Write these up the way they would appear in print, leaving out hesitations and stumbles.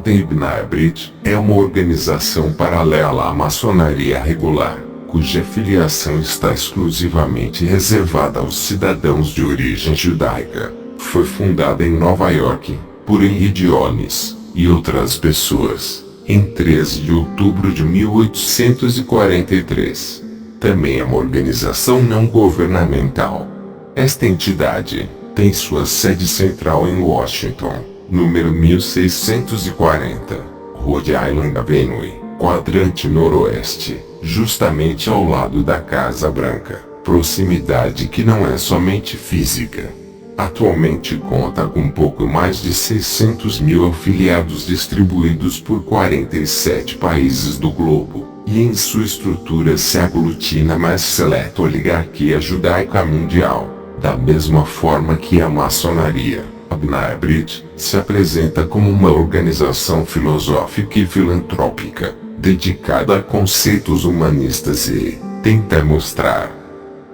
Ordem B'nei B'rit é uma organização paralela à maçonaria regular, cuja afiliação está exclusivamente reservada aos cidadãos de origem judaica. Foi fundada em Nova York, por Henry Jones e outras pessoas, em 13 de outubro de 1843. Também é uma organização não governamental. Esta entidade tem sua sede central em Washington, número 1640, Rhode Island Avenue, quadrante noroeste, justamente ao lado da Casa Branca, proximidade que não é somente física. Atualmente conta com pouco mais de 600 mil afiliados distribuídos por 47 países do globo, e em sua estrutura se aglutina a mais seleta oligarquia judaica mundial, da mesma forma que a maçonaria. A B'nei B'rit se apresenta como uma organização filosófica e filantrópica, dedicada a conceitos humanistas e tenta mostrar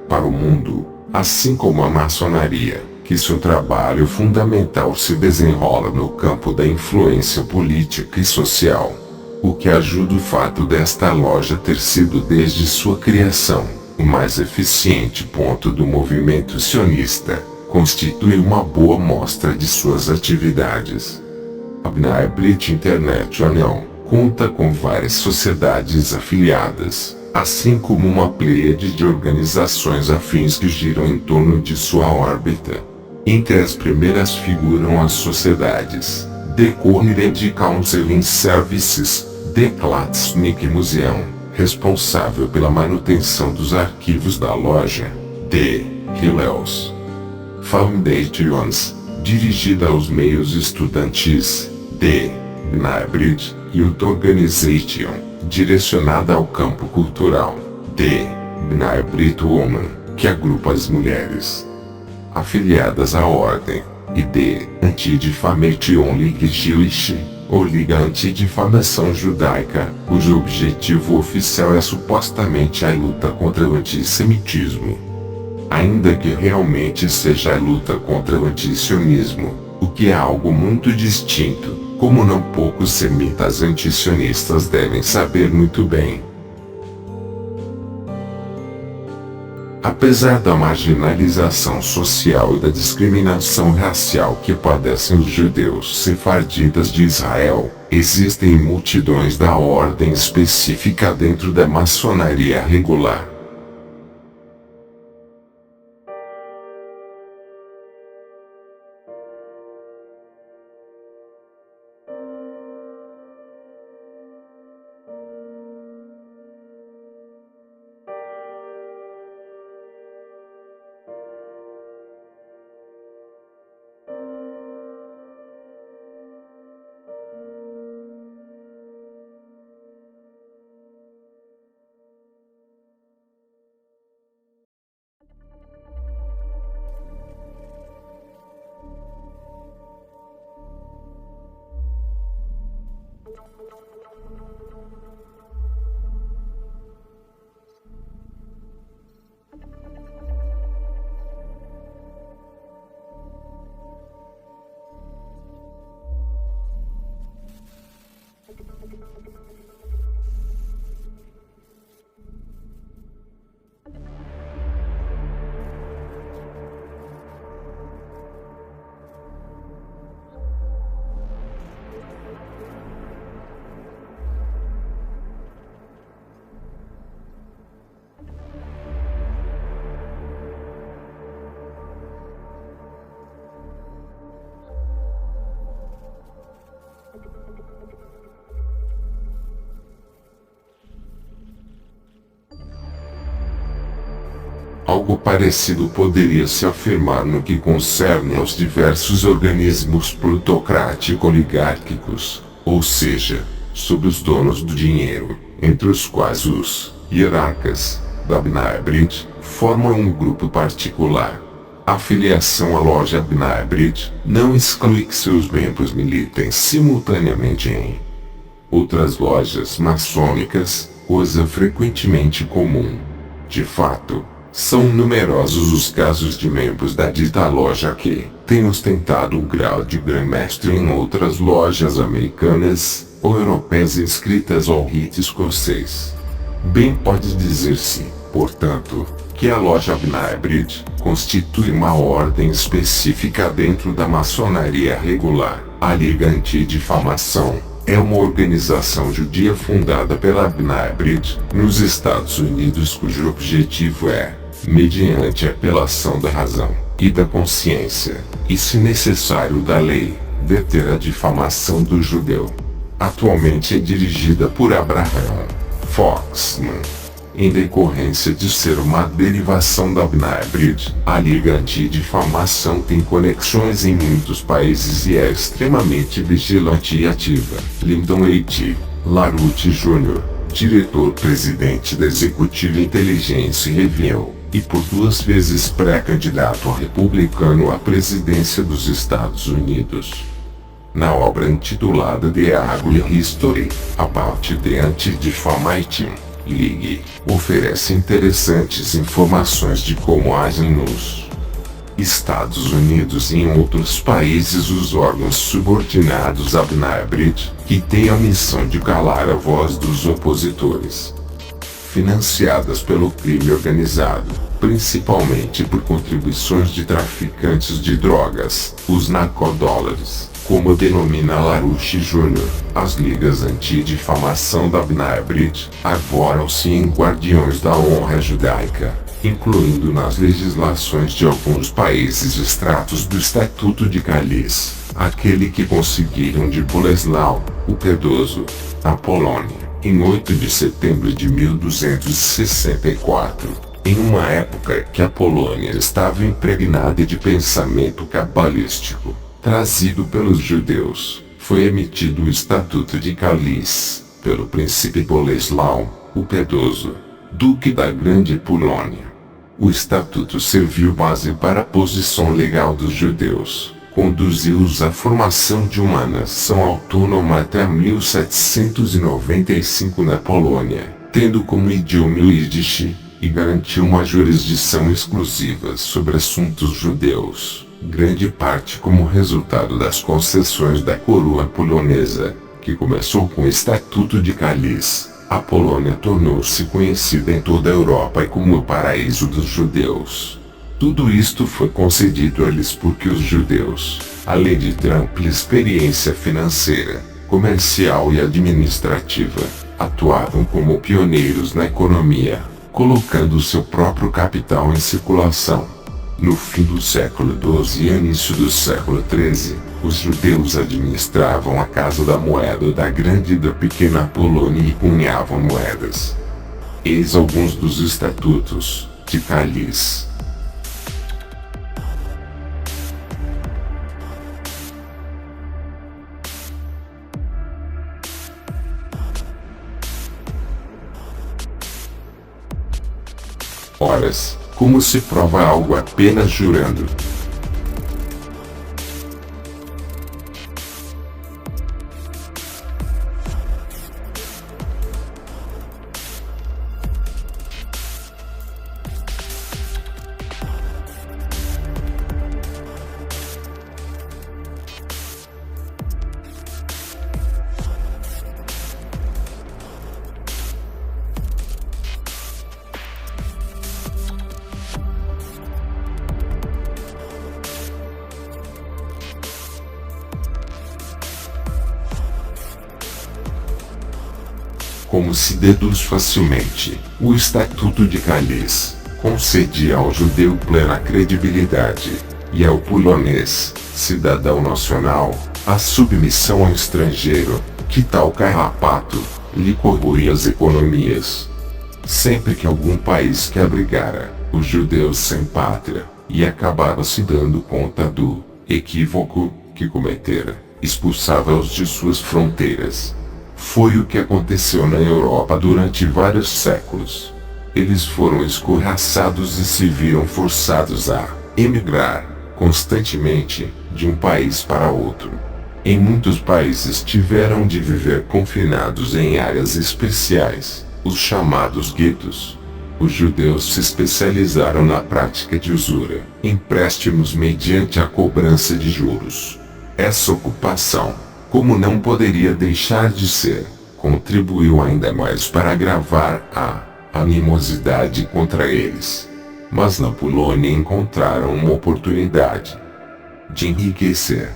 para o mundo, assim como a maçonaria, que seu trabalho fundamental se desenrola no campo da influência política e social. O que ajuda o fato desta loja ter sido desde sua criação, o mais eficiente ponto do movimento sionista, constitui uma boa mostra de suas atividades. A B'nei B'rit International conta com várias sociedades afiliadas, assim como uma pleiade de organizações afins que giram em torno de sua órbita. Entre as primeiras figuram as sociedades The Coherent Counseling Services, The Klatsnik Museum, responsável pela manutenção dos arquivos da loja, The Hillels Foundations, dirigida aos meios estudantis, The B'nei B'rit Youth Organization, direcionada ao campo cultural, The B'nei B'rit Women, que agrupa as mulheres afiliadas à ordem, e The Anti-Defamation League Jewish, ou Liga Antidifamação Judaica, cujo objetivo oficial é supostamente a luta contra o antissemitismo. Ainda que realmente seja a luta contra o antisionismo, o que é algo muito distinto, como não poucos semitas antisionistas devem saber muito bem. Apesar da marginalização social e da discriminação racial que padecem os judeus sefarditas de Israel, existem multidões da ordem específica dentro da maçonaria regular. Algo parecido poderia se afirmar no que concerne aos diversos organismos plutocrático-oligárquicos, ou seja, sobre os donos do dinheiro, entre os quais os hierarcas da B'nei B'rit formam um grupo particular. A afiliação à loja B'nei B'rit não exclui que seus membros militem simultaneamente em outras lojas maçônicas, coisa frequentemente comum. De fato, São numerosos os casos de membros da dita loja que têm ostentado o grau de grã-mestre em outras lojas americanas ou europeias inscritas ao rito escocês. Bem pode dizer-se, portanto, que a loja B'nei B'rit constitui uma ordem específica dentro da maçonaria regular. A Liga Antidifamação é uma organização judia fundada pela B'nei B'rit nos Estados Unidos, cujo objetivo é, mediante a apelação da razão e da consciência, e se necessário da lei, deter a difamação do judeu. Atualmente é dirigida por Abe Foxman. Em decorrência de ser uma derivação da B'nei B'rit, a Liga Antidifamação tem conexões em muitos países e é extremamente vigilante e ativa. Lyndon A.T. LaRouche Jr., diretor-presidente da Executive Intelligence Review, e por 2 vezes pré-candidato republicano à presidência dos Estados Unidos. Na obra intitulada The Ugly History About the Anti-Defamation League, oferece interessantes informações de como agem nos Estados Unidos e em outros países os órgãos subordinados à B'nei B'rit, que têm a missão de calar a voz dos opositores. Financiadas pelo crime organizado, principalmente por contribuições de traficantes de drogas, os narcodólares, como denomina LaRouche Jr., as ligas antidifamação da B'nei B'rit arvoram-se em guardiões da honra judaica, incluindo nas legislações de alguns países extratos do Estatuto de Cálice, aquele que conseguiram de Boleslau, o Piedoso, a Polônia, em 8 de setembro de 1264, em uma época que a Polônia estava impregnada de pensamento cabalístico, trazido pelos judeus. Foi emitido o Estatuto de Cálice, pelo príncipe Boleslau, o Piedoso, duque da Grande Polônia. O estatuto serviu base para a posição legal dos judeus, conduziu-os à formação de uma nação autônoma até 1795 na Polônia, tendo como idioma o Yiddish, e garantiu uma jurisdição exclusiva sobre assuntos judeus, grande parte como resultado das concessões da coroa polonesa, que começou com o Estatuto de Cálice. A Polônia tornou-se conhecida em toda a Europa como o paraíso dos judeus. Tudo isto foi concedido a eles porque os judeus, além de ter ampla experiência financeira, comercial e administrativa, atuavam como pioneiros na economia, colocando seu próprio capital em circulação. No fim do século XII e início do século XIII, os judeus administravam a Casa da Moeda da Grande e da Pequena Polônia e cunhavam moedas. Eis alguns dos estatutos de Cálice. Horas, como se prova algo apenas jurando. Como se deduz facilmente, o Estatuto de Cálice concedia ao judeu plena credibilidade, e ao polonês, cidadão nacional, a submissão ao estrangeiro, que tal carrapato, lhe corroía as economias. Sempre que algum país que abrigara os judeus sem pátria, e acabava se dando conta do equívoco que cometera, expulsava-os de suas fronteiras. Foi o que aconteceu na Europa durante vários séculos. Eles foram escorraçados e se viram forçados a emigrar constantemente de um país para outro. Em muitos países tiveram de viver confinados em áreas especiais, os chamados guetos. Os judeus se especializaram na prática de usura, empréstimos mediante a cobrança de juros. Essa ocupação, como não poderia deixar de ser, contribuiu ainda mais para agravar a animosidade contra eles. Mas na Polônia encontraram uma oportunidade de enriquecer.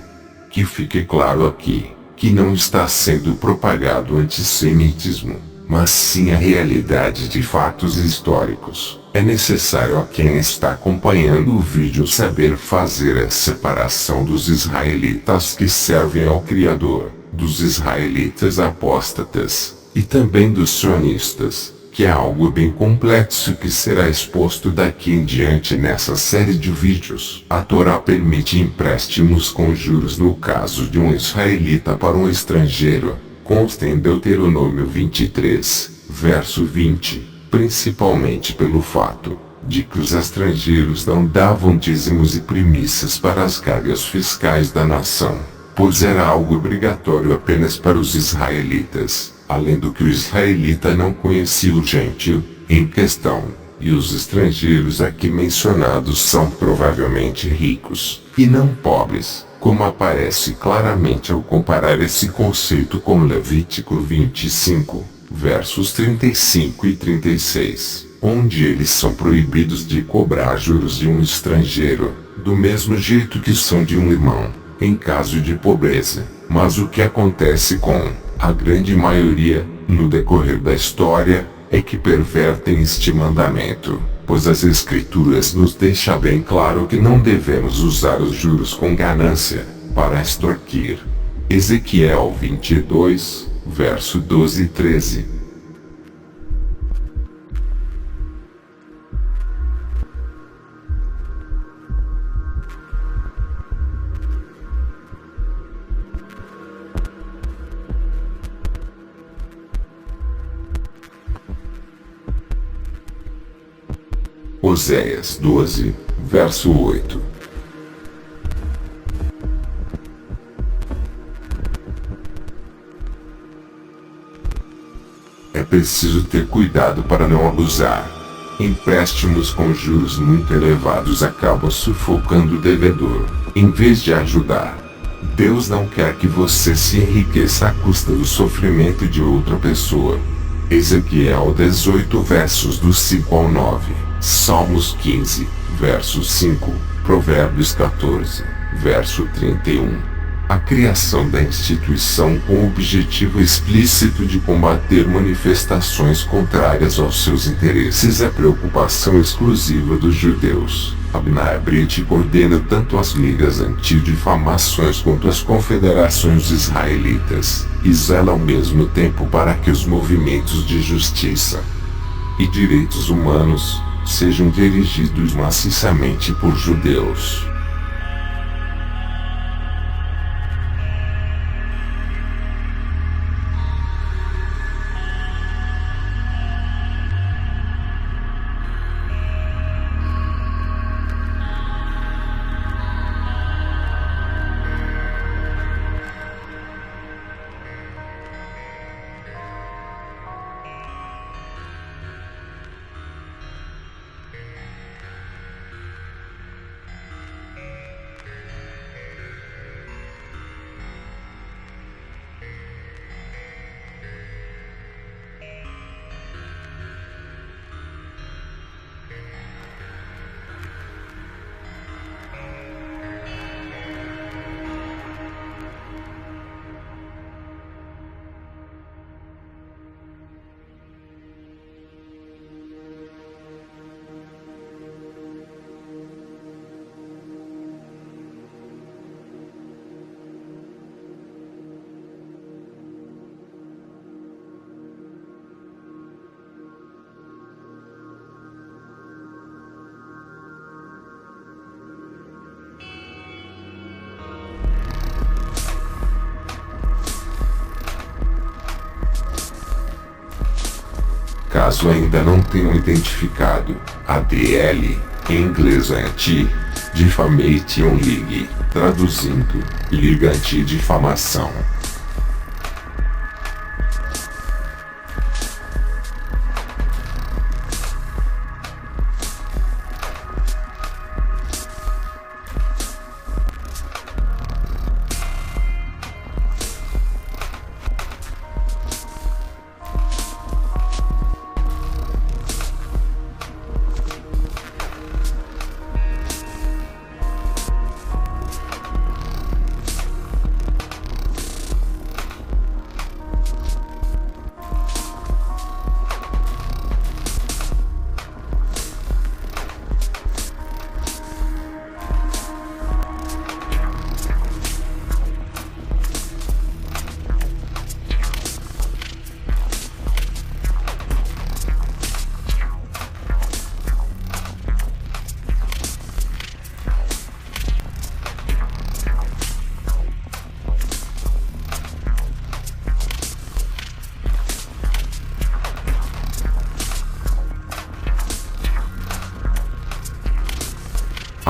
Que fique claro aqui, que não está sendo propagado antissemitismo, mas sim a realidade de fatos históricos. É necessário a quem está acompanhando o vídeo saber fazer a separação dos israelitas que servem ao Criador, dos israelitas apóstatas, e também dos sionistas, que é algo bem complexo que será exposto daqui em diante nessa série de vídeos. A Torá permite empréstimos com juros no caso de um israelita para um estrangeiro, consta em Deuteronômio 23, verso 20, principalmente pelo fato de que os estrangeiros não davam dízimos e primícias para as cargas fiscais da nação, pois era algo obrigatório apenas para os israelitas. Além do que o israelita não conhecia o gentio em questão, e os estrangeiros aqui mencionados são provavelmente ricos, e não pobres, como aparece claramente ao comparar esse conceito com Levítico 25, versos 35 e 36, onde eles são proibidos de cobrar juros de um estrangeiro, do mesmo jeito que são de um irmão, em caso de pobreza. Mas o que acontece com a grande maioria, no decorrer da história, é que pervertem este mandamento, pois as Escrituras nos deixam bem claro que não devemos usar os juros com ganância, para extorquir. Ezequiel 22, verso 12 e 13. Oséias 12, verso 8. É preciso ter cuidado para não abusar. Empréstimos com juros muito elevados acabam sufocando o devedor, em vez de ajudar. Deus não quer que você se enriqueça à custa do sofrimento de outra pessoa. Ezequiel 18 versos do 5 ao 9. Salmos 15, verso 5, Provérbios 14, verso 31. A criação da instituição com o objetivo explícito de combater manifestações contrárias aos seus interesses é preocupação exclusiva dos judeus. A BNEI B'rit coordena tanto as ligas antidifamações quanto as confederações israelitas, e zela ao mesmo tempo para que os movimentos de justiça e direitos humanos sejam dirigidos maciçamente por judeus. Caso ainda não tenham identificado, ADL, em inglês é Anti-Defamation League, traduzindo, Liga Anti-Difamação.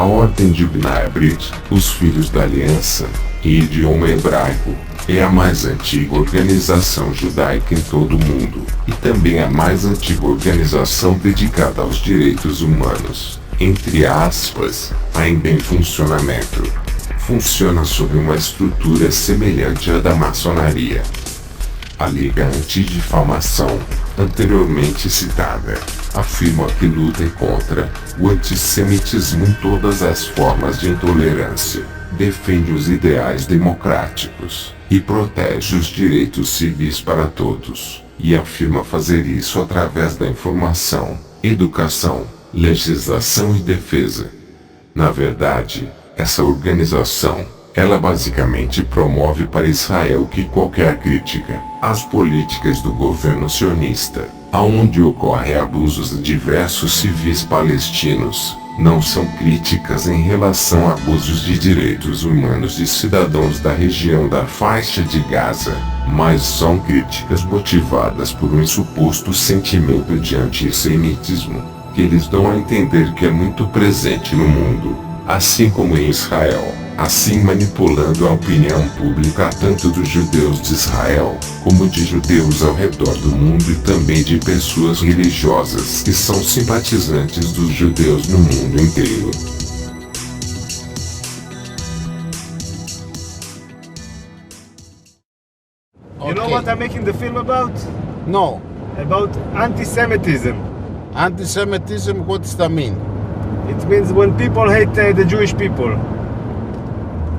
A Ordem B'nei B'rit, os Filhos da Aliança, em idioma hebraico, é a mais antiga organização judaica em todo o mundo, e também a mais antiga organização dedicada aos direitos humanos, entre aspas, ainda em funcionamento. Funciona sob uma estrutura semelhante à da maçonaria. A Liga Antidifamação, anteriormente citada, afirma que luta contra o antissemitismo em todas as formas de intolerância, defende os ideais democráticos e protege os direitos civis para todos, e afirma fazer isso através da informação, educação, legislação e defesa. Na verdade, essa organização, ela basicamente promove para Israel que qualquer crítica às políticas do governo sionista, aonde ocorrem abusos de diversos civis palestinos, não são críticas em relação a abusos de direitos humanos de cidadãos da região da faixa de Gaza, mas são críticas motivadas por um suposto sentimento de antissemitismo, que eles dão a entender que é muito presente no mundo, assim como em Israel, assim manipulando a opinião pública tanto dos judeus de Israel, como de judeus ao redor do mundo e também de pessoas religiosas que são simpatizantes dos judeus no mundo inteiro. You know what I'm making the film about? No. About anti-Semitism. Anti-Semitism, what does that mean? It means when people hate the Jewish people.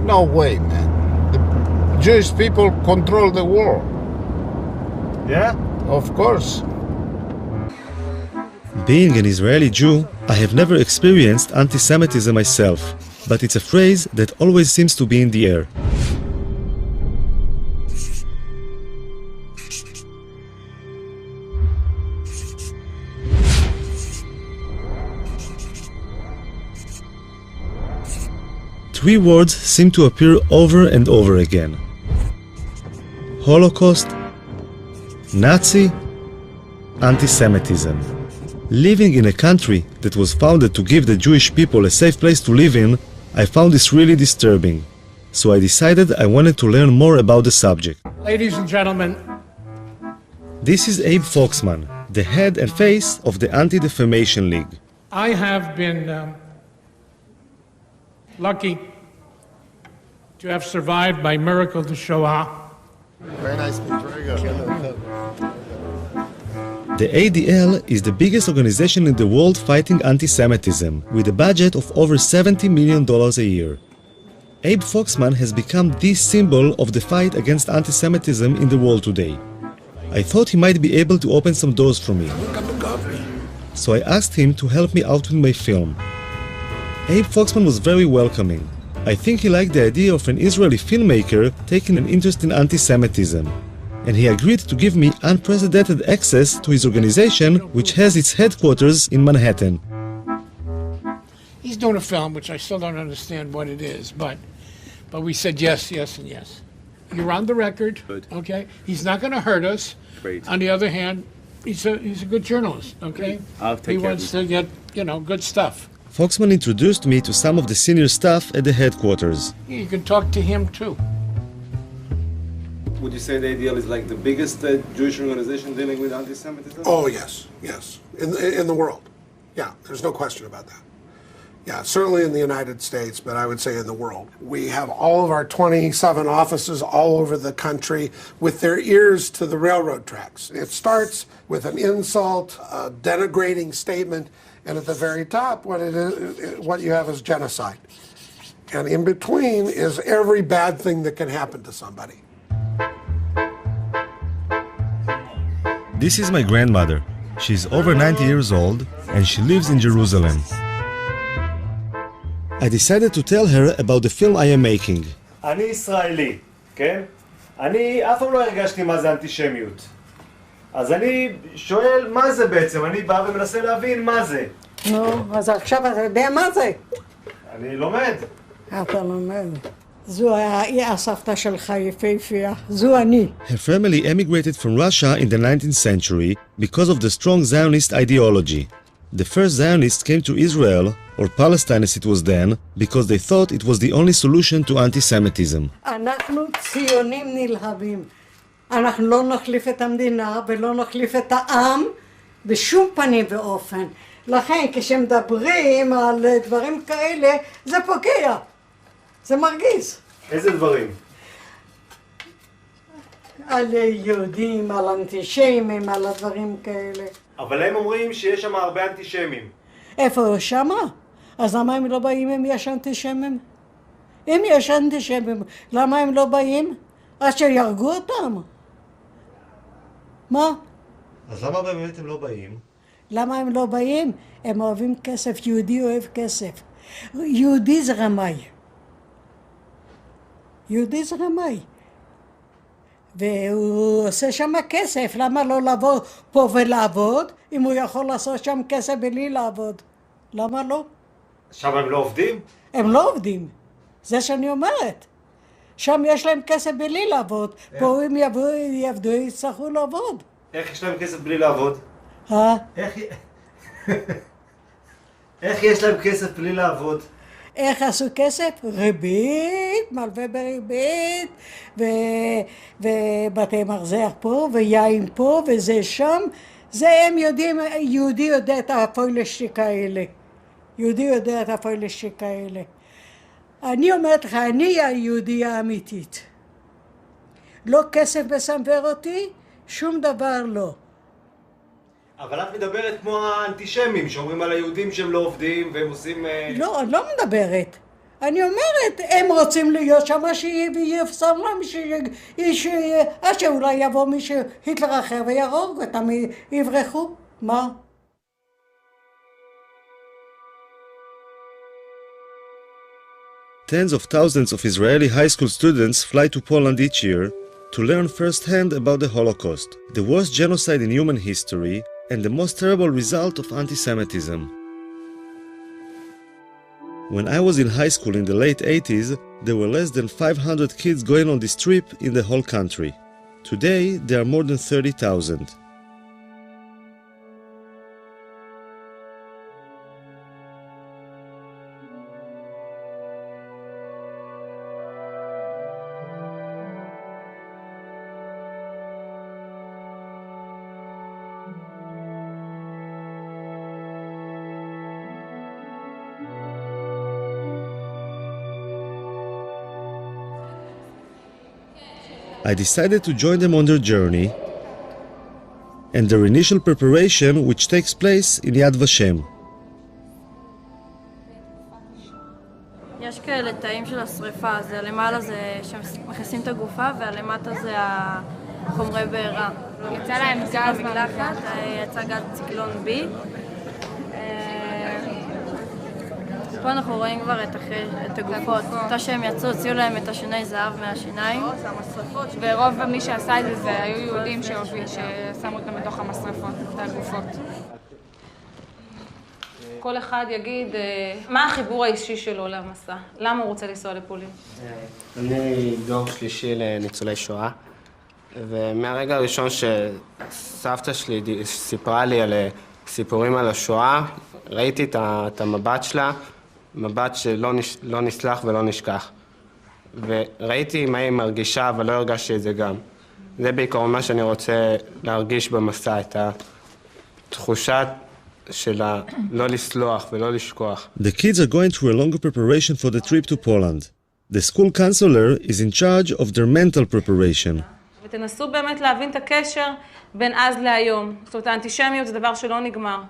No way, man. The Jewish people control the world. Yeah? Of course. Being an Israeli Jew, I have never experienced anti-Semitism myself, but it's a phrase that always seems to be in the air. Three words seem to appear over and over again: Holocaust, Nazi, anti-Semitism. Living in a country that was founded to give the Jewish people a safe place to live in, I found this really disturbing. So I decided I wanted to learn more about the subject. Ladies and gentlemen, This is Abe Foxman, the head and face of the Anti-Defamation League. I have been lucky to have survived by miracle the Shoah. Very nice speech, very good. The ADL is the biggest organization in the world fighting anti-Semitism, with a budget of over $70 million a year. Abe Foxman has become the symbol of the fight against anti-Semitism in the world today. I thought he might be able to open some doors for me. So I asked him to help me out with my film. Abe Foxman was very welcoming. I think he liked the idea of an Israeli filmmaker taking an interest in anti-Semitism, and he agreed to give me unprecedented access to his organization, which has its headquarters in Manhattan. He's doing a film, which I still don't understand what it is, but we said yes, yes, and yes. You're on the record, Good. okay? He's not going to hurt us. Great. On the other hand, he's a good journalist, okay? I'll take he care of wants you. to get, good stuff. Foxman introduced me to some of the senior staff at the headquarters. You can talk to him too. Would you say the ADL is like the biggest Jewish organization dealing with anti-Semitism? Oh, yes, yes. In the world. Yeah, there's no question about that. Yeah, certainly in the United States, but I would say in the world. We have all of our 27 offices all over the country with their ears to the railroad tracks. It starts with an insult, a denigrating statement, and at the very top, what you have is genocide. And in between is every bad thing that can happen to somebody. This is my grandmother. She's over 90 years old and she lives in Jerusalem. I decided to tell her about the film I am making. אני ישראלי, כן? אני אף פעם לא הרגשתי מה זה אנטישמיות. אז אני שואל מה זה בעצם, אני בא ומנסה להבין מה זה. נו, אז עכשיו אתה יודע מה זה? אני לומד. אתה לומד. זו הסבתא שלך יפהפייה, זו אני. Her family emigrated from Russia in the 19th century because of the strong Zionist ideology. The first Zionists came to Israel, or Palestine as it was then, because they thought it was the only solution to anti-Semitism. אנחנו ציונים נלהבים. אנחנו לא נחליף את המדינה ולא נחליף את העם בשום פנים ואופן. לכן כשמדברים על דברים כאלה זה פוגע, זה מרגיז. איזה דברים? על יהודים, על אנטישמים, על הדברים כאלה. אבל הם אומרים שיש שם הרבה אנטישמים. איפה שמה? אז למה הם לא באים אם יש אנטישמים? אם יש אנטישמים, למה הם לא באים? עד שירגו אותם. מה? אז למה באמת הם לא באים? למה הם לא באים? הם אוהבים כסף, יהודי אוהב כסף. יהודי זה רמאי. יהודי זה רמאי. והוא עושה שם כסף, למה לא לבוא פה ולעבוד, אם הוא יכול לעשות שם כסף בלי לעבוד? למה לא? שם הם לא עובדים? הם לא עובדים, זה שאני אומרת. שם יש להם כסף בלי לעבוד, פה אם יעבדו, יצטרכו לעבוד. איך יש להם כסף בלי לעבוד? איך יש להם כסף בלי לעבוד? איך עשו כסף? ריבית, מלווה בריבית, ובתי מרזח פה, ויין פה, וזה שם. זה הם יודעים, יהודי יודע את הפוילשטיק האלה. יהודי יודע את הפוילשטיק האלה. אני אומרת לך, אני היהודייה האמיתית. לא כסף מסנוור אותי, שום דבר לא. אבל את מדברת כמו האנטישמים שאומרים על היהודים שהם לא עובדים והם עושים... לא, אני לא מדברת. אני אומרת, הם רוצים להיות שם שיפסר להם, עד שאולי יבוא מישהו, היטלר אחר וירוג אותם, יברחו. מה? Tens of thousands of Israeli high school students fly to Poland each year to learn firsthand about the Holocaust, the worst genocide in human history, and the most terrible result of anti-Semitism. When I was in high school in the late 80s, there were less than 500 kids going on this trip in the whole country. Today, there are more than 30,000. I decided to join them on their journey and their initial preparation, which takes place in Yad Vashem. יש כאלה תאים של השריפה, זה למעלה זה שמכניסים את הגופה והלמטה זה החומרי בעירה. יצא להם גז במקלחת, יצא גז ציקלון B. פה אנחנו רואים כבר את הגופות. אותה שהם יצאו, הוציאו להם את השיני זהב מהשיניים. ורוב מי שעשה את זה היו יהודים ששמו אותם בתוך המשרפות, את הגופות. כל אחד יגיד מה החיבור האישי שלו למסע, למה הוא רוצה לנסוע לפולין. אני דור שלישי לניצולי שואה, ומהרגע הראשון שסבתא שלי סיפרה לי על סיפורים על השואה, ראיתי את המבט שלה, מבט שלא נסלח ולא נשכח. וראיתי מה היא מרגישה, אבל לא הרגשתי את זה גם. זה בעיקרון מה שאני רוצה להרגיש במסע, את התחושת של לא לסלוח ולא לשכוח. The kids are going through a longer preparation for the trip to Poland. The school counselor is in charge of their mental preparation. ותנסו באמת להבין את הקשר בין אז להיום. זאת אומרת, האנטישמיות זה דבר שלא נגמר.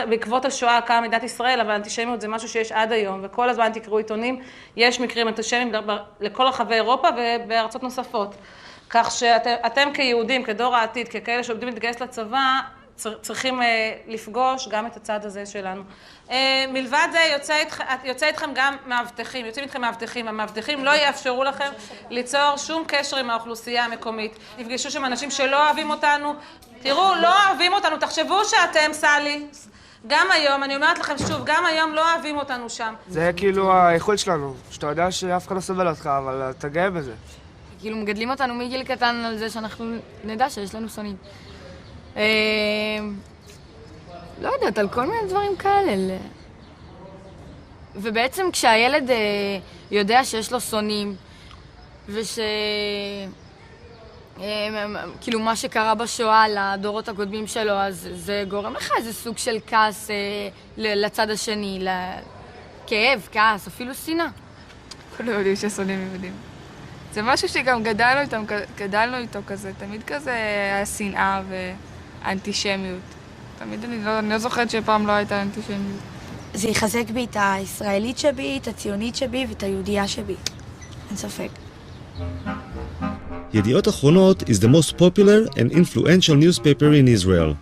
בעקבות השואה קמה מדינת ישראל, אבל האנטישמיות זה משהו שיש עד היום, וכל הזמן תקראו עיתונים, יש מקרים אנטישמיים לכל רחבי אירופה ובארצות נוספות. כך שאתם כיהודים, כדור העתיד, ככאלה שעובדים להתגייס לצבא, צריכים לפגוש גם את הצד הזה שלנו. מלבד זה יוצא איתכם גם מאבטחים, יוצאים איתכם מאבטחים. המאבטחים לא יאפשרו לכם ליצור שום קשר עם האוכלוסייה המקומית. תפגשו שם אנשים שלא אוהבים אותנו. תראו, לא אוהבים אותנו, תחשבו שאתם, סלי. גם היום, אני אומרת לכם שוב, גם היום לא אוהבים אותנו שם. זה כאילו האיכות שלנו, שאתה יודע שאף אחד לא סובל אותך, אבל אתה גאה בזה. כאילו מגדלים אותנו מגיל קטן על זה שאנחנו נדע שיש לנו שונאים. לא יודעת, על כל מיני דברים כאלה. ובעצם כשהילד יודע שיש לו שונאים, כאילו מה שקרה בשואה לדורות הקודמים שלו, אז זה גורם לך איזה סוג של כעס לצד השני, כאב, כעס, אפילו שנאה. כולנו יודעים ששונאים יהודים. זה משהו שגם גדלנו איתו כזה, תמיד כזה היה שנאה ואנטישמיות. תמיד אני לא זוכרת שפעם לא הייתה אנטישמיות. זה יחזק בי את הישראלית שבי, את הציונית שבי ואת היהודייה שבי. אין ספק. ידיעות אחרונות is the most popular and influential newspaper in Israel.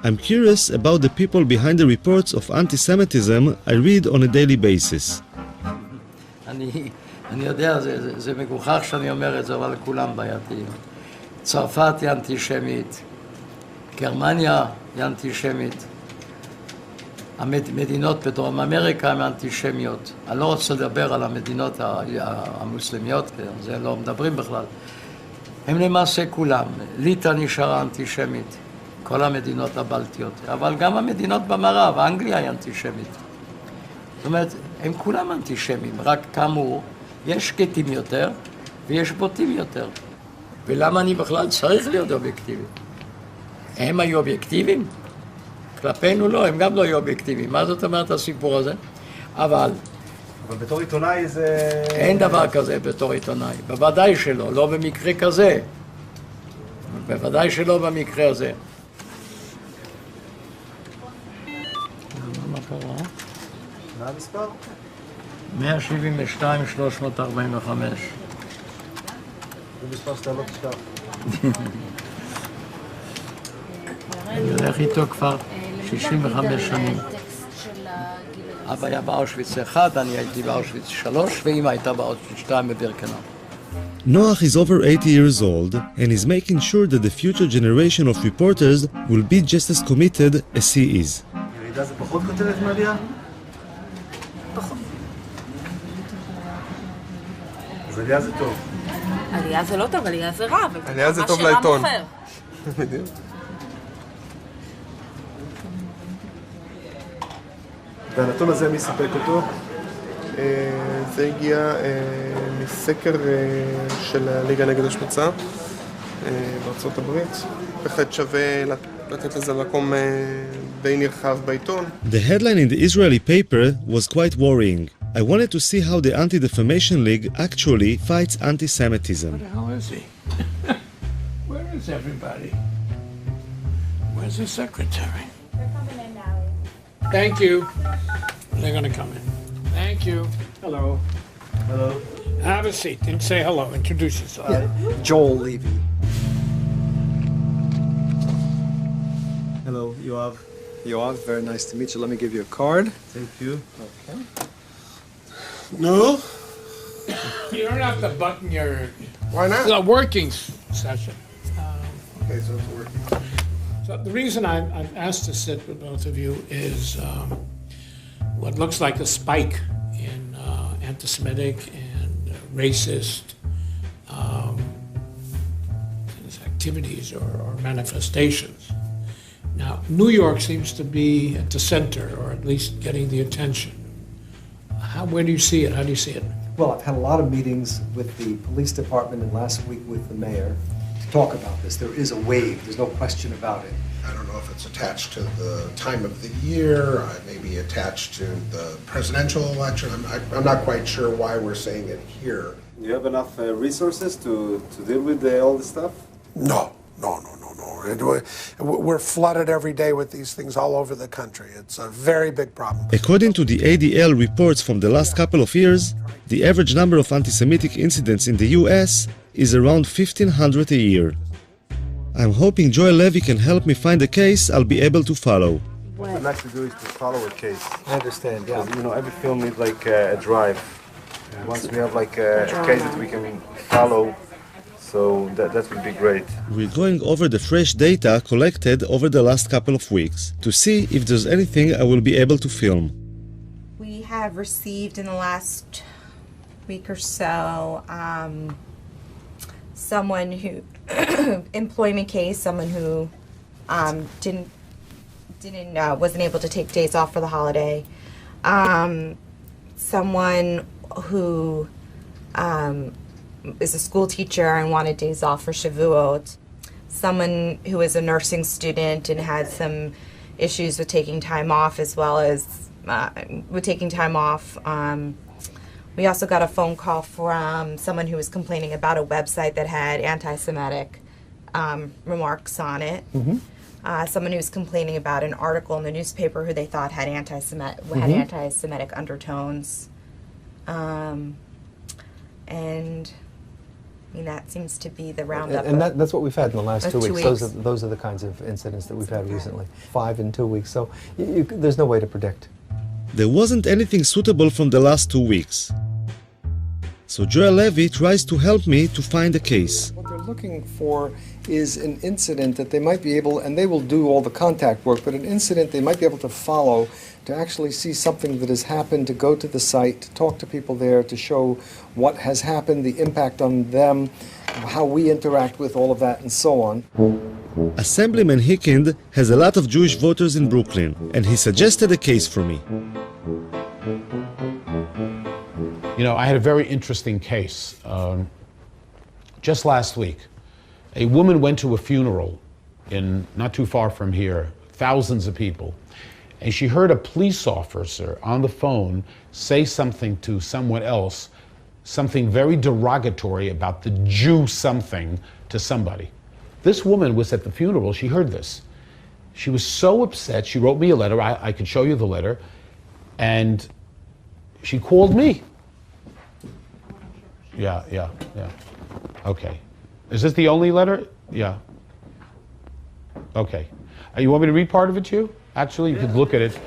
I'm curious about the people behind the reports of anti-Semitism I read on a daily basis. אני יודע, זה מגוחך שאני אומר את זה, אבל כולם בעייתיים. צרפת היא אנטישמית, גרמניה היא אנטישמית, המדינות בדרום אמריקה הן אנטישמיות. אני לא רוצה לדבר על המדינות המוסלמיות, זה לא מדברים בכלל. הם למעשה כולם. ליטא נשארה אנטישמית, כל המדינות הבלטיות, אבל גם המדינות במערב, אנגליה היא אנטישמית. זאת אומרת, הם כולם אנטישמים, רק כאמור, יש שקטים יותר ויש בוטים יותר. ולמה אני בכלל צריך להיות אובייקטיבי? הם היו אובייקטיביים? כלפינו לא, הם גם לא היו אובייקטיביים. מה זאת אומרת הסיפור הזה? אבל בתור עיתונאי זה... אין דבר כזה בתור עיתונאי. בוודאי שלא, לא במקרה כזה. בוודאי שלא במקרה הזה. מה קרה? מה המספר? 172,345. זה מספר שאתה לא תשכח. אני הולך איתו כבר 65 שנים. אבא היה באושוויץ 1, אני הייתי באושוויץ 3, ואמא הייתה באושוויץ 2 בבירקנאו. Noach is over 80 years old and is making sure that the future generation of reporters will be just as committed as he is. ירידה זה פחות כותרת מעלייה? פחות. אז עלייה זה טוב. עלייה זה לא טוב, עלייה זה רע. עלייה זה טוב לעיתון. בדיוק. והנתון הזה מי סיפק אותו? זה הגיע מסקר של הליגה נגד השמצה בארצות הברית. בהחלט שווה לתת לזה מקום די נרחב בעיתון. The headline in the Israeli paper was quite worrying. I wanted to see how the Anti-Defamation League actually fights anti-Semitism. What the hell is he? Where is everybody? Where's the secretary? They're coming in now. Thank you. They're going to come in. Thank you. Hello. Hello. Have a seat and say hello. Introduce yourself. Joel Levy. Hello, Yoav. Yoav, very nice to meet you. Let me give you a card. Thank you. Okay. No? You don't have to button your... Why not? The working session. Okay, so it's working. So the reason I've asked to sit with both of you is what looks like a spike in anti-Semitic and racist activities or manifestations. Now, New York seems to be at the center, or at least getting the attention. Where do you see it? How do you see it? Well, I've had a lot of meetings with the police department and last week with the mayor to talk about this. There is a wave. There's no question about it. I don't know if it's attached to the time of the year, maybe attached to the presidential election. I'm not quite sure why we're saying it here. You have enough resources to deal with all this stuff? No. We're flooded every day with these things all over the country. It's a very big problem. According to the ADL reports from the last couple of years, the average number of anti-Semitic incidents in the US is around 1,500 a year. I'm hoping Joel Levy can help me find a case I'll be able to follow. What I'd like to do is to follow a case. I understand, yeah. You know, every film needs like a drive. Once we have like a case that we can follow, so that would be great. We're going over the fresh data collected over the last couple of weeks to see if there's anything I will be able to film. We have received in the last week or so someone who employment case, someone who didn't wasn't able to take days off for the holiday. Someone who is a school teacher and wanted days off for Shavuot. Someone who is a nursing student and had some issues with taking time off, as well as with taking time off. We also got a phone call from someone who was complaining about a website that had anti-Semitic remarks on it. Someone who was complaining about an article in the newspaper who they thought had anti-Semitic undertones. And I mean, that seems to be the roundup. And that's what we've had in the last 2 weeks. 2 weeks. Those are the kinds of incidents that we've had recently. 5 in 2 weeks. So there's no way to predict. There wasn't anything suitable from the last 2 weeks. So Joel Levy tries to help me to find a case. What they're looking for is an incident that they might be able, and they will do all the contact work, but an incident they might be able to follow, to actually see something that has happened, to go to the site, to talk to people there, to show what has happened, the impact on them, how we interact with all of that, and so on. Assemblyman Hickind has a lot of Jewish voters in Brooklyn, and he suggested a case for me. You know, I had a very interesting case. Just last week, a woman went to a funeral in not too far from here, thousands of people, and she heard a police officer on the phone say something to someone else, something very derogatory about the Jew something to somebody. This woman was at the funeral, she heard this. She was so upset, she wrote me a letter, I could show you the letter, and she called me. Yeah. Okay. Is this the only letter? Yeah. Okay. You want me to read part of it to you? Actually, you could look at it.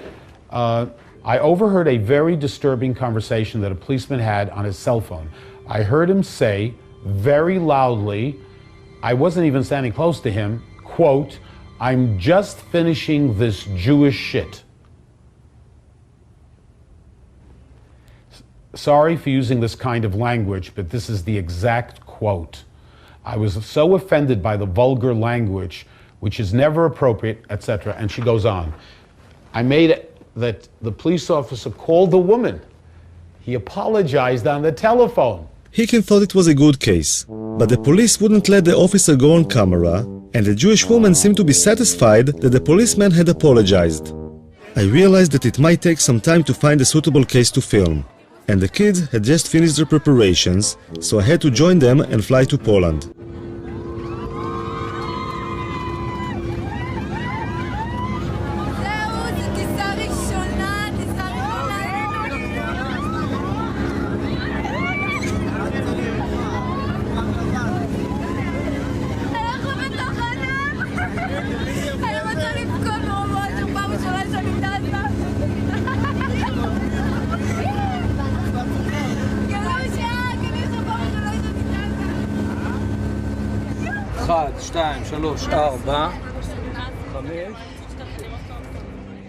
I overheard a very disturbing conversation that a policeman had on his cell phone. I heard him say very loudly, I wasn't even standing close to him, quote, "I'm just finishing this Jewish shit." Sorry for using this kind of language, but this is the exact quote. I was so offended by the vulgar language, which is never appropriate, etc. And she goes on. I made it that the police officer called the woman. He apologized on the telephone. Hickin thought it was a good case, but the police wouldn't let the officer go on camera, and the Jewish woman seemed to be satisfied that the policeman had apologized. I realized that it might take some time to find a suitable case to film, and the kids had just finished their preparations, so I had to join them and fly to Poland.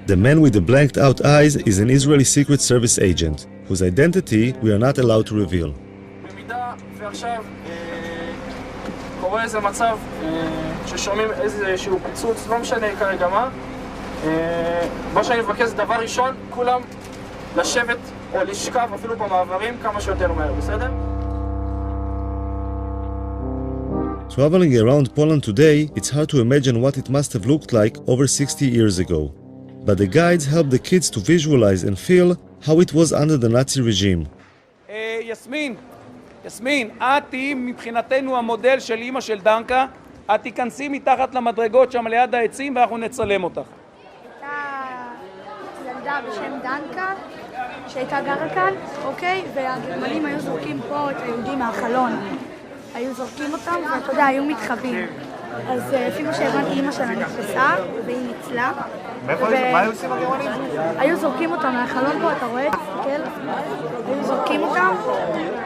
The man with the blanked out eyes is an Israeli Secret Service agent, whose identity we are not allowed to reveal. במידה ועכשיו קורה איזה מצב ששומעים איזשהו פיצוץ, לא משנה כרגע מה שאני מבקש זה דבר ראשון, כולם לשבת או לשכב אפילו במעברים כמה שיותר מהר, בסדר? Traveling around Poland today, it's hard to imagine what it must have looked like over 60 years ago. But the guides help the kids to visualize and feel how it was under the Nazi regime. יסמין, את תהיי מבחינתנו המודל של אמא של דנקה, את תיכנסי מתחת למדרגות שם ליד העצים ואנחנו נצלם אותך. הייתה ילדה בשם דנקה שהייתה גרה כאן, אוקיי? והגרמנים היו זורקים פה את היהודים מהחלון. היו זורקים אותם ואתה יודע, היו מתחבאים. אז לפי מה שהבנתי, אמא שלה נתפסה והיא ניצלה. מה היו עושים הגרמנים? היו זורקים אותם מהחלון פה, אתה רואה? תסתכל. היו זורקים אותם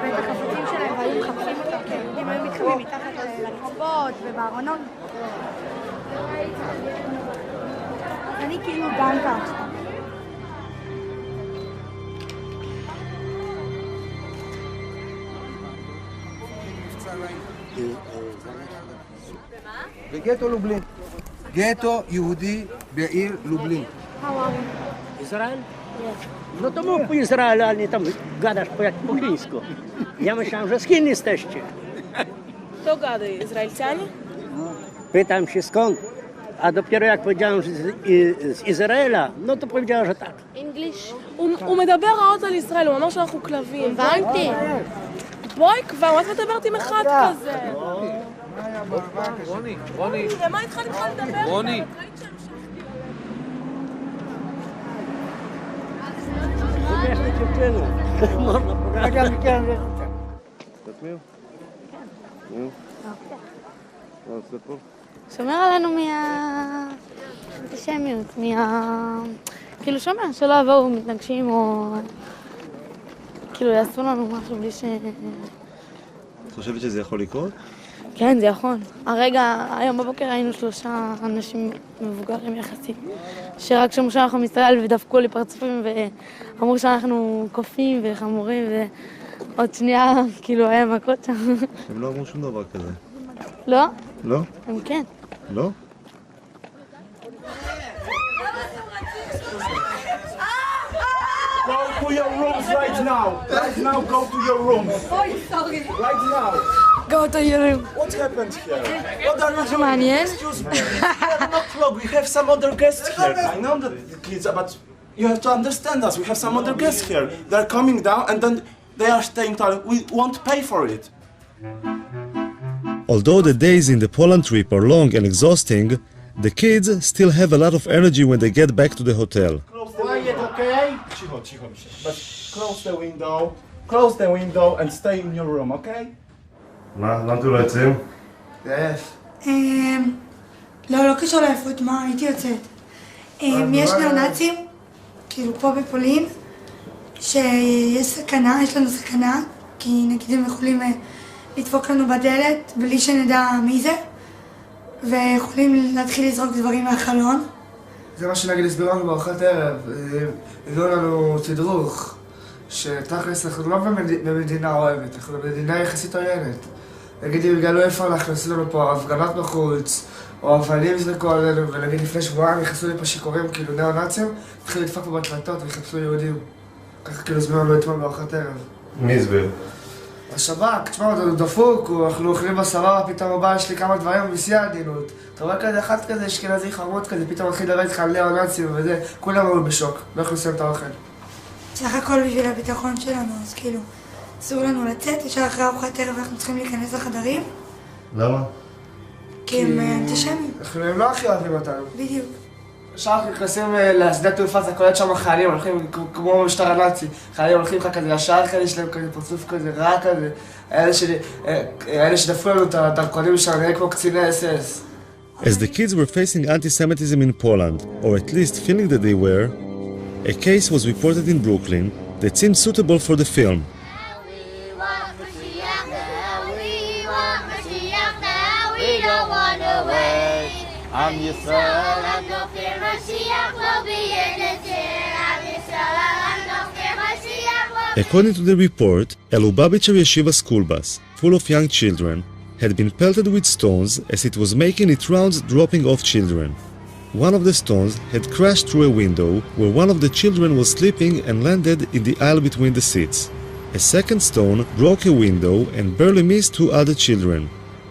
ואת החפצים שלהם והיו מחפשים אותם, כי היהודים היו מתחבאים מתחת לרצפות ובארונות. אני כאילו דנקה עכשיו. בגטו לובלין, גטו יהודי בעיר לובלין. Izrael? No to mów po Izraelu, a nie tam gadasz po jak po chińsku. Ja myślałem, że z Chin jesteście. Kto gada? Izraelcianie? Pytam się skąd, a dopiero jak powiedziałem, że z Izraela, no to powiedziała, że tak. English? הוא מדבר רעות על ישראל, הוא אמר שאנחנו כלבים. הבנתי. בואי כבר, מה את מדברת עם אחד כזה? רוני. למה התחלת לדבר? רוני. שומר עלינו מהאנטישמיות, כאילו שומר, שלא יבואו מתנגשים או כאילו יעשו לנו משהו בלי ש... את חושבת שזה יכול לקרות? כן, זה יכול. היום בבוקר היינו 3 אנשים מבוגרים יחסית, שרק שמעו שאנחנו מישראל ודפקו לי פרצופים ואמרו שאנחנו קופים וחמורים ועוד שנייה כאילו היה מכות שם. הם לא אמרו שום דבר כזה. לא? לא? הם כן. לא? Go to your rooms right now. Right now, go to your rooms. Right now. Go to your room. What happened here? What are you doing? מעניין. Excuse me. We are not vlog. We have some other guests here. I know that the kids, but you have to understand us. We have some other guests here. They're coming down and then they are staying there. We won't pay for it. Although the days in the Poland trip are long and exhausting, the kids still have a lot of energy when they get back to the hotel. Quiet, okay? Cicho. But close the window and stay in your room, okay? מה? למה אתם לא יוצאים? לא קשור לעייפות, מה? הייתי יוצאת. יש ניאו-נאצים, כאילו פה בפולין, שיש סכנה, יש לנו סכנה, כי נגיד הם יכולים לדפוק לנו בדלת בלי שנדע מי זה, ויכולים להתחיל לזרוק דברים מהחלון. זה מה שנגיד הסבירו לנו בארוחת ערב, הביאו לנו תדרוך, שתכלס אנחנו לא במדינה אוהבת, אנחנו במדינה יחסית עוינת. נגיד אם יגלו איפה אנחנו עשינו לנו פה הפגנות בחוץ, או אבנים יזרקו עלינו, ונגיד לפני שבועיים נכנסו לי פה שיכורים כאילו ניאו-נאצים, התחילו לדפוק פה בדלתות ויחפשו יהודים. ככה כאילו הסבירו לנו אתמול בארוחת ערב. מי הסביר? השב"כ, תשמע, הוא דפוק, אנחנו אוכלים בסבבה, פתאום הבא יש לי כמה דברים בשיא העדינות. אתה רואה כזה, אחד כזה, אשכנזי חמוד כזה, פתאום מתחיל לדבר איתך על ניאו-נאצים וזה, כולם היו בשוק, לא יכולים לסיים את האוכל. סך הכל בשביל הביטחון שלנו, אז כאילו, אסור לנו לצאת, ישר אחרי ארוחת ערב אנחנו צריכים להיכנס לחדרים. למה? כי הם אנטישמים. הם לא הכי אוהבים אותנו. בדיוק. ישר אנחנו נכנסים לשדה תעופה, זה קולט שם חיילים, הולכים כמו במשטר הנאצי. חיילים הולכים לך כזה, ישר כאלה יש להם כזה פרצוף כזה, רע כזה. אלה שדפו לנו את הדרכונים שלנו, נראה כמו קציני SS. As the kids were facing anti-Semitism in Poland, or at least feeling that they were, a case was reported in Brooklyn that seemed suitable for the film. According to the report, a Lubavitcher yeshiva school bus, full of young children, had been pelted with stones as it was making its rounds dropping off children. One of the stones had crashed through a window where one of the children was sleeping and landed in the aisle between the seats. A second stone broke a window and barely missed 2 other children.